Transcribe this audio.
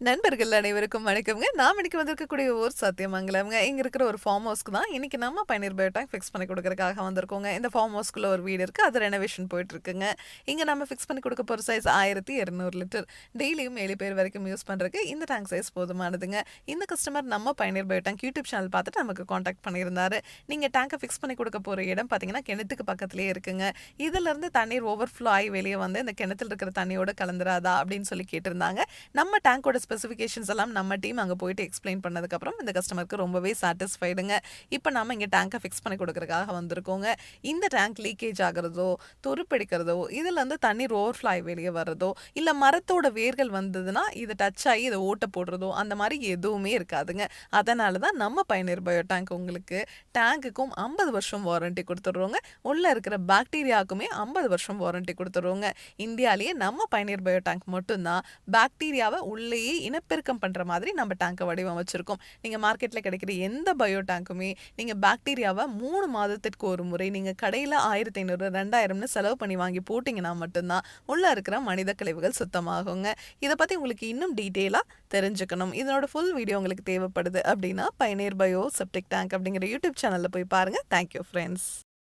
நண்பர்கள் அனைவருக்கும் வணக்கம்ங்க. நாம் இன்னைக்கு வந்திருக்கக்கூடிய ஊர் சத்தியமங்கலம்ங்க. இங்க இருக்கிற ஒரு ஃபார்ம் ஹவுஸ்க்கு தான் இன்னைக்கு நம்ம பயனர் பயோடேக் ஃபிக்ஸ் பண்ணி குடுக்கறதுக்காக வந்திருக்கோங்க. இந்த ஃபார்ம் ஹவுஸ்க்குள்ள ஒரு வீடு இருக்கு. அது ரெனோவேஷன் போயிட்டு இருக்குங்க. இங்க நம்ம ஃபிக்ஸ் பண்ணி குடுக்க போற சைஸ் 1200 லிட்டர். டெய்லியும் 7 பேர் வரைக்கும் யூஸ் பண்றதுக்கு இந்த டேங்க் சைஸ் போதுமானதுங்க. இந்த கஸ்டமர் நம்ம பயனர் பயோடேக் யூடியூப் சேனல் பார்த்துட்டு நமக்கு கான்டாக்ட் பண்ணியிருந்தாரு. நீங்க டேங்கை ஃபிக்ஸ் பண்ணி குடுக்க போற இடம் பார்த்தீங்கன்னா கிணத்துக்கு பக்கத்திலேயே இருக்குங்க. இதுல இருந்து தண்ணீர் ஓவர்ஃப்ளோ ஆகி வெளியே வந்து இந்த கிணத்துல இருக்கிற தண்ணியோட கலந்துராதா அப்படின்னு சொல்லி கேட்டிருந்தாங்க. நம்ம டேங்கோட ஸ்பெசிஃபிகேஷன்ஸ் எல்லாம் நம்ம டீம் அங்கே போயிட்டு எக்ஸ்பிளைன் பண்ணதுக்கப்புறம் இந்த கஸ்டமருக்கு ரொம்பவே சாட்டிஸ்ஃபைடுங்க. இப்போ நம்ம இங்கே டேங்கை ஃபிக்ஸ் பண்ணி கொடுக்கறதுக்காக வந்திருக்கோங்க. இந்த டேங்க் லீக்கேஜ் ஆகிறதோ துருப்பிடிக்கிறதோ இதுலேருந்து தண்ணீர் ஓவர்ஃப்ளோ ஆகி வெளியே வர்றதோ இல்லை மரத்தோட வேர்கள் வந்ததுன்னா இதை டச் ஆகி இதை ஓட்ட போடுறதோ அந்த மாதிரி எதுவுமே இருக்காதுங்க. அதனால தான் நம்ம பயனர் பயோ டேங்க் உங்களுக்கு டேங்குக்கும் 50 வருஷம் வாரண்டி கொடுத்துட்றோங்க. உள்ளே இருக்கிற பாக்டீரியாவுக்குமே 50 வருஷம் வாரண்டி கொடுத்துட்றோங்க. இந்தியாவிலேயே நம்ம பயனர் பயோ டேங்க் மட்டும்தான் பாக்டீரியாவை உள்ளேயே இனப்பெருக்கம் பண்ற மாதிரி நம்ம டேங்கை வடிவமைச்சிருக்கோம். நீங்க மார்க்கெட்ல கிடைக்கிற எந்த பயோ டேங்குமே நீங்க பாக்டீரியாவை 3 மாதத்திற்கு ஒரு முறை நீங்க கடையில 1500 2000ன்னு செலவு பண்ணி வாங்கி போட்டீங்கன்னா மட்டும்தான் உள்ள இருக்கிற மனித கழிவுகள் சுத்தமாகுங்க. இதை பத்தி உங்களுக்கு இன்னும் டீட்டெயிலா தெரிஞ்சுக்கணும், இதனோட ஃபுல் வீடியோ உங்களுக்கு தேவைப்படுது அப்படின்னா பயனர் பயோ செப்டிக் டேங்க் அப்படிங்கிற யூடியூப் சேனல்ல போய் பாருங்க. Thank you friends.